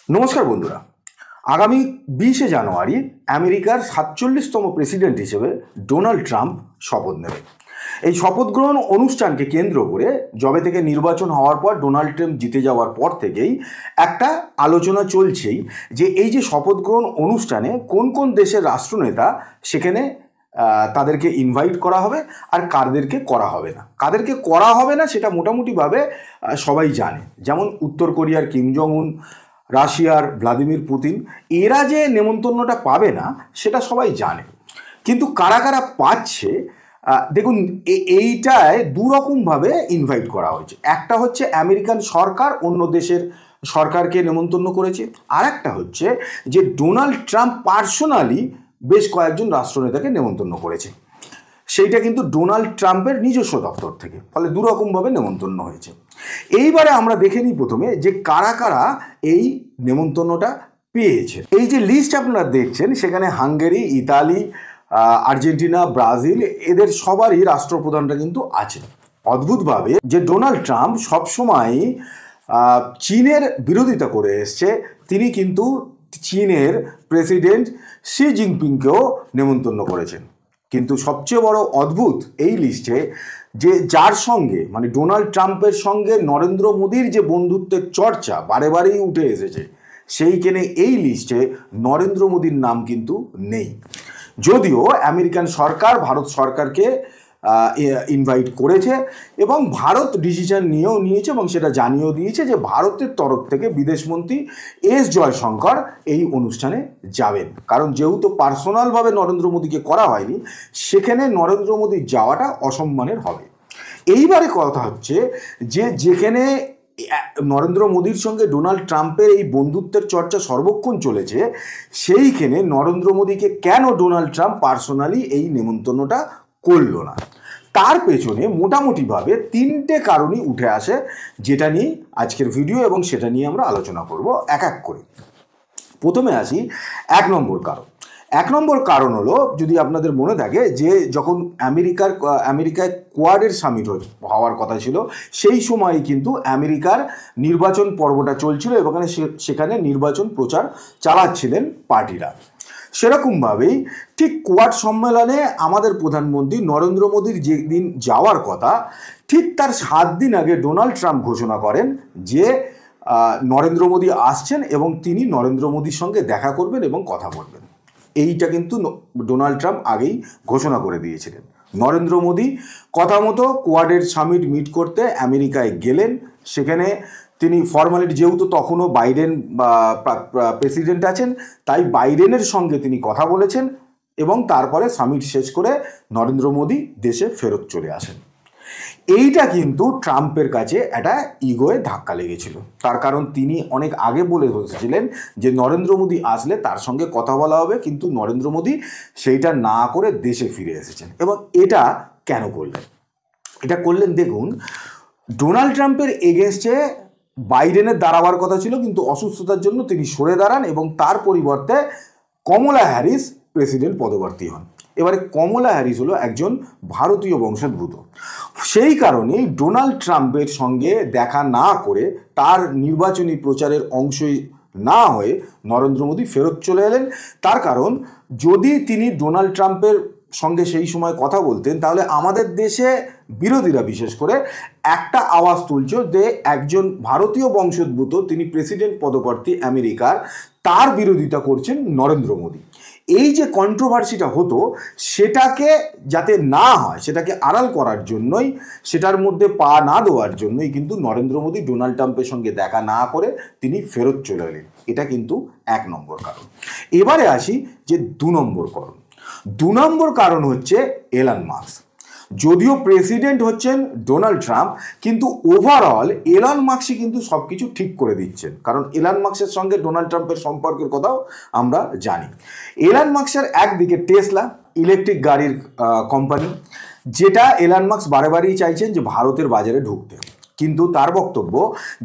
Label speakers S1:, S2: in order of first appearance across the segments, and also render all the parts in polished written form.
S1: নমস্কার বন্ধুরা। আগামী 20শে জানুয়ারি আমেরিকার 47তম প্রেসিডেন্ট হিসেবে ডোনাল্ড ট্রাম্প শপথ নেবে। এই শপথ গ্রহণ অনুষ্ঠানকে কেন্দ্র করে যবে থেকে নির্বাচন হওয়ার পর ডোনাল্ড ট্রাম্প জিতে যাওয়ার পর থেকেই একটা আলোচনা চলছেই যে এই যে শপথ গ্রহণ অনুষ্ঠানে কোন কোন দেশের রাষ্ট্রনেতা সেখানে তাদেরকে ইনভাইট করা হবে আর কাদেরকে করা হবে না। কাদেরকে করা হবে না সেটা মোটামুটিভাবে সবাই জানে, যেমন উত্তর কোরিয়ার কিম জং উন, রাশিয়ার ভ্লাদিমির পুতিন, এরা যে নেমন্তন্নটা পাবে না সেটা সবাই জানে। কিন্তু কারা কারা পাচ্ছে, দেখুন এইটায় দুরকমভাবে ইনভাইট করা হয়েছে। একটা হচ্ছে আমেরিকান সরকার অন্য দেশের সরকারকে নেমন্তন্ন করেছে, আর একটা হচ্ছে যে ডোনাল্ড ট্রাম্প পার্সোনালি বেশ কয়েকজন রাষ্ট্রনেতাকে নেমন্তন্ন করেছে। সেইটা কিন্তু ডোনাল্ড ট্রাম্পের নিজস্ব দপ্তর থেকে, ফলে দুরকমভাবে নেমন্তন্ন হয়েছে। এইবারে আমরা দেখে নিই প্রথমে যে কারা কারা এই নেমন্তন্নটা পেয়েছে। এই যে লিস্ট আপনারা দেখছেন সেখানে হাঙ্গেরি, ইতালি, আর্জেন্টিনা, ব্রাজিল, এদের সবারই রাষ্ট্রপ্রধানরা কিন্তু আছে। অদ্ভুতভাবে যে ডোনাল্ড ট্রাম্প সবসময় চীনের বিরোধিতা করে এসছে, তিনি কিন্তু চীনের প্রেসিডেন্ট শি জিনপিংকেও নেমন্তন্ন করেছেন। কিন্তু সবচেয়ে বড় অদ্ভুত এই লিস্টে যে যার সঙ্গে মানে ডোনাল্ড ট্রাম্পের সঙ্গে নরেন্দ্র মোদীর যে বন্ধুত্বের চর্চা বারে বারেই উঠে এসেছে, সেইখানে এই লিস্টে নরেন্দ্র মোদীর নাম কিন্তু নেই। যদিও আমেরিকান সরকার ভারত সরকারকে ইনভাইট করেছে এবং ভারত ডিসিশন নিয়েছে এবং সেটা জানিয়েও দিয়েছে যে ভারতের তরফ থেকে বিদেশমন্ত্রী এস জয়শঙ্কর এই অনুষ্ঠানে যাবেন। কারণ যেহেতু পার্সোনালভাবে নরেন্দ্র মোদীকে করা হয়নি, সেখানে নরেন্দ্র মোদীর যাওয়াটা অসম্মানের হবে। এইবারে কথা হচ্ছে যে যেখানে নরেন্দ্র মোদীর সঙ্গে ডোনাল্ড ট্রাম্পের এই বন্ধুত্বের চর্চা সর্বক্ষণ চলেছে, সেইখানে নরেন্দ্র মোদীকে কেন ডোনাল্ড ট্রাম্প পার্সোনালি এই নেমন্তন্নটা করলো না, তার পেছনে মোটামুটিভাবে তিনটে কারণই উঠে আসে, যেটা নিয়ে আজকের ভিডিও এবং সেটা নিয়ে আমরা আলোচনা করব এক এক করে। প্রথমে আসি এক নম্বর কারণ হলো, যদি আপনাদের মনে থাকে যে যখন আমেরিকায় কোয়াডের সামিট হওয়ার কথা ছিল, সেই সময় কিন্তু আমেরিকার নির্বাচন পর্বটা চলছিল এবং সেখানে নির্বাচন প্রচার চালাচ্ছিলেন পার্টিরা। সেরকমভাবেই ঠিক কোয়াড সম্মেলনে আমাদের প্রধানমন্ত্রী নরেন্দ্র মোদীর যেদিন যাওয়ার কথা, ঠিক তার 7 দিন আগে ডোনাল্ড ট্রাম্প ঘোষণা করেন যে নরেন্দ্র মোদী আসছেন এবং তিনি নরেন্দ্র মোদীর সঙ্গে দেখা করবেন এবং কথা বলবেন। এইটা কিন্তু ডোনাল্ড ট্রাম্প আগেই ঘোষণা করে দিয়েছিলেন। নরেন্দ্র মোদী কথা মতো কোয়াডের সামিট মিট করতে আমেরিকায় গেলেন। সেখানে তিনি ফর্মালিটি, যেহেতু তখনও বাইডেন প্রেসিডেন্ট আছেন, তাই বাইডেনের সঙ্গে তিনি কথা বলেছেন এবং তারপরে সামিট শেষ করে নরেন্দ্র মোদী দেশে ফেরত চলে আসেন। এইটা কিন্তু ট্রাম্পের কাছে একটা ইগোয়ে ধাক্কা লেগেছিল। তার কারণ তিনি অনেক আগে বলে বসেছিলেন যে নরেন্দ্র মোদী আসলে তার সঙ্গে কথা বলা হবে, কিন্তু নরেন্দ্র মোদী সেইটা না করে দেশে ফিরে এসেছেন। এবং এটা কেন করলেন? এটা করলেন, দেখুন, ডোনাল্ড ট্রাম্পের এগেনস্টে বাইডেনের দাঁড়াবার কথা ছিল, কিন্তু অসুস্থতার জন্য তিনি সরে দাঁড়ান এবং তার পরিবর্তে কমলা হ্যারিস প্রেসিডেন্ট পদপ্রার্থী হন। এবারে কমলা হ্যারিস হলো একজন ভারতীয় বংশোদ্ভূত। সেই কারণেই ডোনাল্ড ট্রাম্পের সঙ্গে দেখা না করে, তার নির্বাচনী প্রচারের অংশই না হয়ে নরেন্দ্র মোদী ফেরত চলে এলেন। তার কারণ, যদি তিনি ডোনাল্ড ট্রাম্পের সঙ্গে সেই সময় কথা বলতেন, তাহলে আমাদের দেশে বিরোধীরা বিশেষ করে একটা আওয়াজ তুলছে যে একজন ভারতীয় বংশোদ্ভূত, তিনি প্রেসিডেন্ট পদপ্রার্থী আমেরিকার, তার বিরোধিতা করছেন নরেন্দ্র মোদী। এই যে কন্ট্রোভার্সিটা হতো, সেটাকে যাতে না হয়, সেটাকে আড়াল করার জন্যই, সেটার মধ্যে পা না দেওয়ার জন্যই কিন্তু নরেন্দ্র মোদী ডোনাল্ড ট্রাম্পের সঙ্গে দেখা না করে তিনি ফেরত চলে এলেন। এটা কিন্তু 1 নম্বর কারণ। এবারে আসি যে 2 নম্বর কারণ হচ্ছে এলন মাস্ক। যদিও প্রেসিডেন্ট হচ্ছেন ডোনাল্ড ট্রাম্প, কিন্তু ওভারঅল এলন মাস্কই কিন্তু সব কিছু ঠিক করে দিচ্ছেন। কারণ এলন মাস্কের সঙ্গে ডোনাল্ড ট্রাম্পের সম্পর্কের কথাও আমরা জানি। এলন মাস্কের একদিকে টেসলা ইলেকট্রিক গাড়ির কোম্পানি, যেটা এলন মাস্ক বারেবারেই চাইছেন যে ভারতের বাজারে ঢুকতে, কিন্তু তার বক্তব্য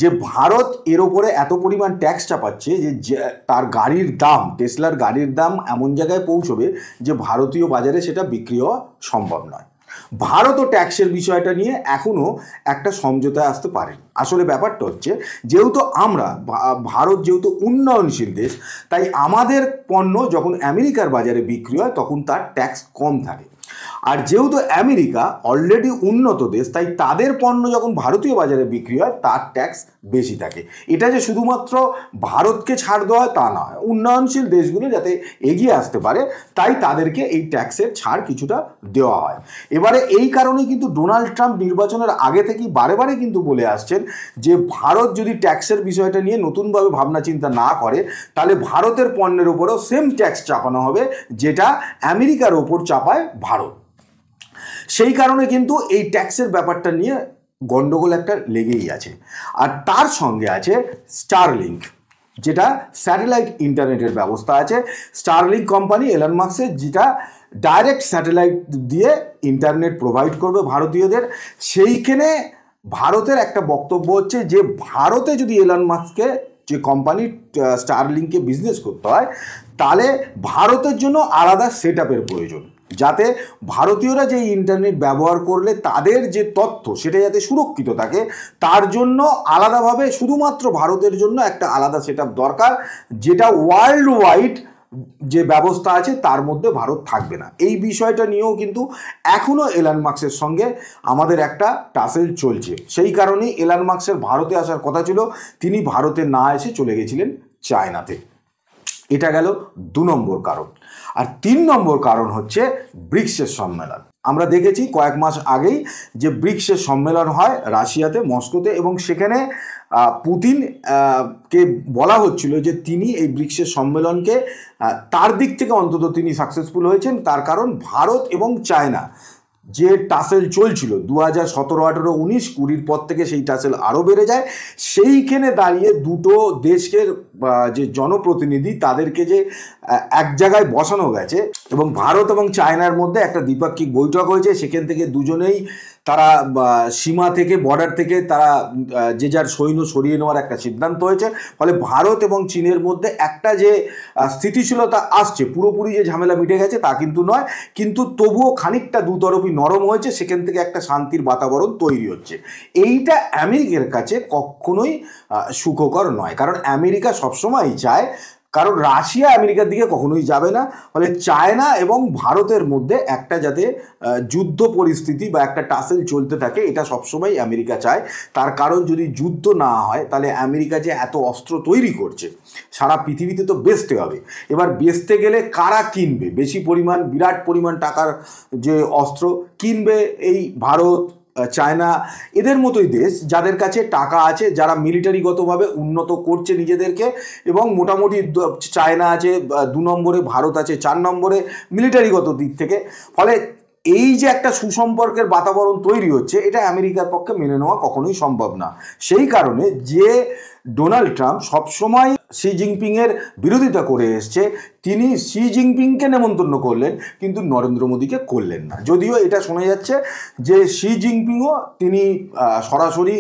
S1: যে ভারত এর ওপরে এত পরিমাণ ট্যাক্স চাপাচ্ছে যে তার গাড়ির দাম, টেসলার গাড়ির দাম এমন জায়গায় পৌঁছবে যে ভারতীয় বাজারে সেটা বিক্রি হওয়া সম্ভব নয়। ভারতও ট্যাক্সের বিষয়টা নিয়ে এখনও একটা সমঝোতায় আসতে পারেন। আসলে ব্যাপারটা হচ্ছে, যেহেতু আমরা ভারত যেহেতু উন্নয়নশীল দেশ, তাই আমাদের পণ্য যখন আমেরিকার বাজারে বিক্রি হয় তখন তার ট্যাক্স কম থাকে। আর যেহেতু আমেরিকা অলরেডি উন্নত দেশ, তাই তাদের পণ্য যখন ভারতীয় বাজারে বিক্রি হয় তার ট্যাক্স বেশি থাকে। এটা যে শুধুমাত্র ভারতকে ছাড় দেওয়া হয় তা নয়, উন্নয়নশীল দেশগুলো যাতে এগিয়ে আসতে পারে তাই তাদেরকে এই ট্যাক্সের ছাড় কিছুটা দেওয়া হয়। এবারে এই কারণেই কিন্তু ডোনাল্ড ট্রাম্প নির্বাচনের আগে থেকেই বারে বারে কিন্তু বলে আসছেন যে ভারত যদি ট্যাক্সের বিষয়টা নিয়ে নতুনভাবে ভাবনা চিন্তা না করে তাহলে ভারতের পণ্যের উপরেও সেম ট্যাক্স চাপানো হবে যেটা আমেরিকার ওপর চাপায় ভারত। সেই কারণে কিন্তু এই ট্যাক্সের ব্যাপারটা নিয়ে গন্ডগোল একটা লেগেই আছে। আর তার সঙ্গে আছে স্টারলিংক, যেটা স্যাটেলাইট ইন্টারনেটের ব্যবস্থা আছে। স্টারলিংক কোম্পানি এলন মাস্কের, যেটা ডাইরেক্ট স্যাটেলাইট দিয়ে ইন্টারনেট প্রোভাইড করবে ভারতীয়দের। সেইখানে ভারতের একটা বক্তব্য হচ্ছে যে ভারতে যদি এলন মাস্ককে যে কোম্পানি স্টারলিংকে বিজনেস করতে হয় তাহলে ভারতের জন্য আলাদা সেট আপের প্রয়োজন, যাতে ভারতীয়রা যে ইন্টারনেট ব্যবহার করলে তাদের যে তথ্য সেটা যাতে সুরক্ষিত থাকে, তার জন্য আলাদাভাবে শুধুমাত্র ভারতের জন্য একটা আলাদা সেট আপ দরকার, যেটা ওয়ার্ল্ড ওয়াইড যে ব্যবস্থা আছে তার মধ্যে ভারত থাকবে না। এই বিষয়টা নিয়েও কিন্তু এখনও এলন মাস্কের সঙ্গে আমাদের একটা টাসেল চলছে। সেই কারণেই এলন মাস্কের ভারতে আসার কথা ছিল, তিনি ভারতে না এসে চলে গেছিলেন চায়নাতে। এটা গেল 2 নম্বর কারণ। আর 3 নম্বর কারণ হচ্ছে ব্রিক্সের সম্মেলন। আমরা দেখেছি কয়েক মাস আগেই যে ব্রিক্সের সম্মেলন হয় রাশিয়াতে, মস্কোতে, এবং সেখানে পুতিন কে বলা হচ্ছিল যে তিনি এই ব্রিক্সের সম্মেলনকে তার দিক থেকে অন্তত তিনি সাকসেসফুল হয়েছেন। তার কারণ ভারত এবং চায়না যে টাসেল চলছিল 2017, 18, 19, 20 পর থেকে সেই টাসেল আরও বেড়ে যায়। সেইখানে দাঁড়িয়ে দুটো দেশের যে জনপ্রতিনিধি তাদেরকে যে এক জায়গায় বসানো গেছে এবং ভারত এবং চায়নার মধ্যে একটা দ্বিপাক্ষিক বৈঠক হয়েছে। সেখান থেকে দুজনেই তারা সীমা থেকে, বর্ডার থেকে তারা যে যার সৈন্য সরিয়ে নেওয়ার একটা সিদ্ধান্ত হয়েছে। ফলে ভারত এবং চীনের মধ্যে একটা যে স্থিতিশীলতা আসছে, পুরোপুরি যে ঝামেলা মিটে গেছে তা কিন্তু নয়, কিন্তু তবুও খানিকটা দুতরফই নরম হয়েছে। সেখান থেকে একটা শান্তির বাতাবরণ তৈরি হচ্ছে। এইটা আমেরিকার কাছে কখনোই সুখকর নয়, কারণ আমেরিকা সবসময়ই চায়, কারণ রাশিয়া আমেরিকার দিকে কখনোই যাবে না। ফলে চায়না এবং ভারতের মধ্যে একটা যাতে যুদ্ধ পরিস্থিতি বা একটা টাসেল চলতে থাকে, এটা সবসময় আমেরিকা চায়। তার কারণ যদি যুদ্ধ না হয় তাহলে আমেরিকা যে এত অস্ত্র তৈরি করছে সারা পৃথিবীতে তো বেচতে হবে। এবার বেচতে গেলে কারা কিনবে? বেশি পরিমাণ, বিরাট পরিমাণ টাকার যে অস্ত্র কিনবে এই ভারত, চায়না, এদের মতোই দেশ যাদের কাছে টাকা আছে, যারা মিলিটারিগতভাবে উন্নত করছে নিজেদেরকে, এবং মোটামুটি চায়না আছে 2 নম্বরে, ভারত আছে 4 নম্বরে মিলিটারিগত দিক থেকে। ফলে এই যে একটা সুসম্পর্কের বাতাবরণ তৈরি হচ্ছে, এটা আমেরিকার পক্ষে মেনে নেওয়া কখনোই সম্ভব না। সেই কারণে যে ডোনাল্ড ট্রাম্প সবসময় শি জিনপিংয়ের বিরোধিতা করে এসছে, তিনি শি জিনপিংকে নেমন্তন্ন করলেন কিন্তু নরেন্দ্র মোদীকে করলেন না। যদিও এটা শোনা যাচ্ছে যে শি জিনপিংও তিনি সরাসরি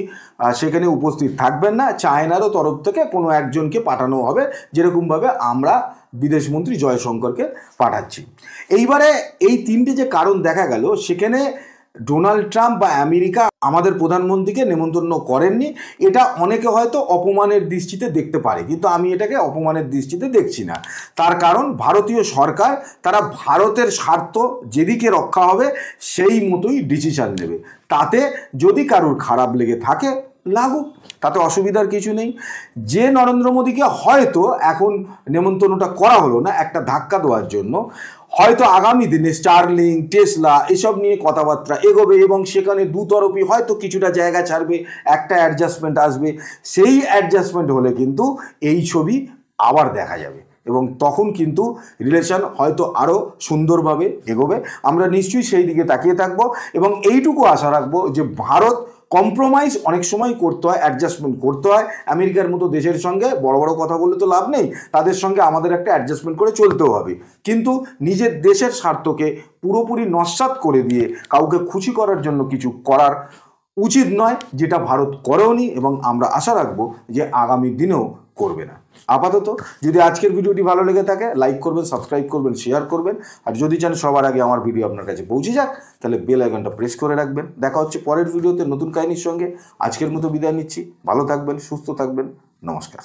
S1: সেখানে উপস্থিত থাকবেন না, চায়নারও তরফ থেকে কোনো একজনকে পাঠানো হবে, যেরকমভাবে আমরা বিদেশমন্ত্রী জয়শঙ্করকে পাঠাচ্ছি। এইবারে এই 3টে যে কারণ দেখা গেল, সেখানে ডোনাল্ড ট্রাম্প বা আমেরিকা আমাদের প্রধানমন্ত্রীকে নেমন্তন্ন করেননি। এটা অনেকে হয়তো অপমানের দৃষ্টিতে দেখতে পারে, কিন্তু আমি এটাকে অপমানের দৃষ্টিতে দেখছি না। তার কারণ ভারতীয় সরকার তারা ভারতের স্বার্থ যেদিকে রক্ষা হবে সেই মতোই ডিসিশন নেবে। তাতে যদি কারোর খারাপ লেগে থাকে লাগুক, তাতে অসুবিধার কিছু নেই। যে নরেন্দ্র মোদীকে হয়তো এখন নেমন্তন্নটা করা হলো না একটা ধাক্কা দেওয়ার জন্য, হয়তো আগামী দিনে স্টারলিংক, টেসলা এসব নিয়ে কথাবার্তা এগোবে এবং সেখানে দুতরফই হয়তো কিছুটা জায়গা ছাড়বে, একটা অ্যাডজাস্টমেন্ট আসবে। সেই অ্যাডজাস্টমেন্ট হলে কিন্তু এই ছবি আবার দেখা যাবে এবং তখন কিন্তু রিলেশন হয়তো আরও সুন্দরভাবে এগোবে। আমরা নিশ্চয়ই সেই দিকে তাকিয়ে থাকবো এবং এইটুকু আশা রাখবো যে ভারত কম্প্রোমাইজ অনেক সময় করতে হয়, অ্যাডজাস্টমেন্ট করতে হয়। আমেরিকার মতো দেশের সঙ্গে বড় বড় কথা বললে তো লাভ নেই, তাদের সঙ্গে আমাদের একটা অ্যাডজাস্টমেন্ট করে চলতেও হবে। কিন্তু নিজের দেশের স্বার্থকে পুরোপুরি নস্যাৎ করে দিয়ে কাউকে খুশি করার জন্য কিছু করার উচিত নয়, যেটা ভারত করেওনি এবং আমরা আশা রাখবো যে আগামী দিনেও করবে না। আপাতত যদি আজকের ভিডিওটি ভালো লেগে থাকে লাইক করবেন, সাবস্ক্রাইব করবেন, শেয়ার করবেন, আর যদি চান সবার আগে আমার ভিডিও আপনার কাছে পৌঁছে যাক তাহলে বেল আইকনটা প্রেস করে রাখবেন। দেখা হচ্ছে পরের ভিডিওতে নতুন কাহিনীর সঙ্গে। আজকের মতো বিদায় নিচ্ছি। ভালো থাকবেন, সুস্থ থাকবেন, নমস্কার।